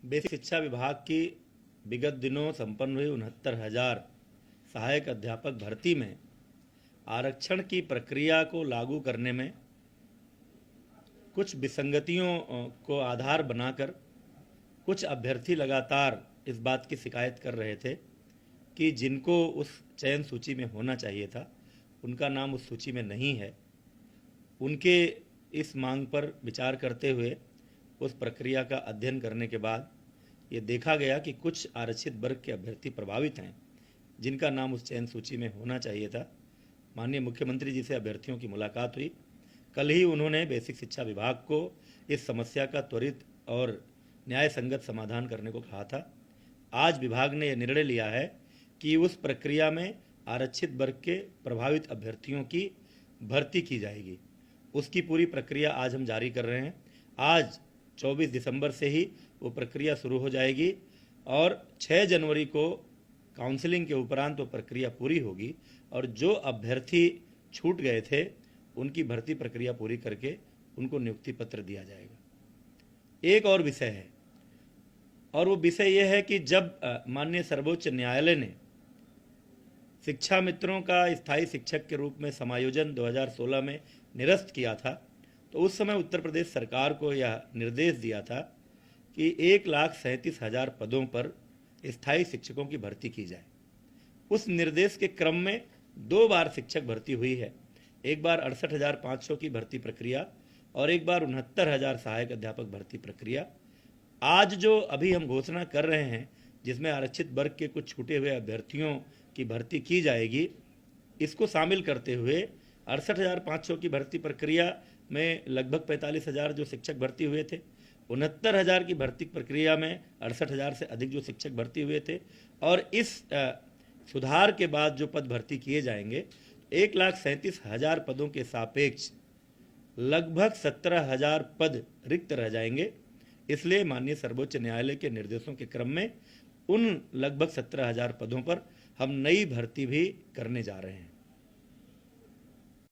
Basic शिक्षा विभाग की विगत दिनों संपन्न हुई 69,000 सहायक अध्यापक भर्ती में आरक्षण की प्रक्रिया को लागू करने में कुछ विसंगतियों को आधार बनाकर कुछ अभ्यर्थी लगातार इस बात की शिकायत कर रहे थे कि जिनको उस चयन सूची में होना चाहिए था उनका नाम उस सूची में नहीं है। उनके इस मांग पर विचार करते हुए उस प्रक्रिया का अध्ययन करने के बाद ये देखा गया कि कुछ आरक्षित वर्ग के अभ्यर्थी प्रभावित हैं जिनका नाम उस चयन सूची में होना चाहिए था। माननीय मुख्यमंत्री जी से अभ्यर्थियों की मुलाकात हुई। कल ही उन्होंने बेसिक शिक्षा विभाग को इस समस्या का त्वरित और न्याय संगत समाधान करने को कहा था। आज विभाग ने यह निर्णय लिया है कि उस प्रक्रिया में आरक्षित वर्ग के प्रभावित अभ्यर्थियों की भर्ती की जाएगी। उसकी पूरी प्रक्रिया आज हम जारी कर रहे हैं। आज 24 दिसंबर से ही वो प्रक्रिया शुरू हो जाएगी और 6 जनवरी को काउंसलिंग के उपरांत वो प्रक्रिया पूरी होगी और जो अभ्यर्थी छूट गए थे उनकी भर्ती प्रक्रिया पूरी करके उनको नियुक्ति पत्र दिया जाएगा। एक और विषय है और वो विषय ये है कि जब माननीय सर्वोच्च न्यायालय ने शिक्षा मित्रों का स्थायी शिक्षक के रूप में समायोजन 2016 में निरस्त किया था तो उस समय उत्तर प्रदेश सरकार को यह निर्देश दिया था कि 1,37,000 पदों पर स्थायी शिक्षकों की भर्ती की जाए। उस निर्देश के क्रम में 2 बार शिक्षक भर्ती हुई है। एक बार 68,500 की भर्ती प्रक्रिया और एक बार 69,000 सहायक अध्यापक भर्ती प्रक्रिया। आज जो अभी हम घोषणा कर रहे हैं जिसमें आरक्षित वर्ग के कुछ छूटे हुए अभ्यर्थियों की भर्ती की जाएगी, इसको शामिल करते हुए 68,500 की भर्ती प्रक्रिया में लगभग 45,000 जो शिक्षक भर्ती हुए थे, 69,000 की भर्ती प्रक्रिया में 68,000 से अधिक जो शिक्षक भर्ती हुए थे और इस सुधार के बाद जो पद भर्ती किए जाएंगे 1,37,000 पदों के सापेक्ष लगभग 17,000 पद रिक्त रह जाएंगे। इसलिए माननीय सर्वोच्च न्यायालय के निर्देशों के क्रम में उन लगभग 17,000 पदों पर हम नई भर्ती भी करने जा रहे हैं।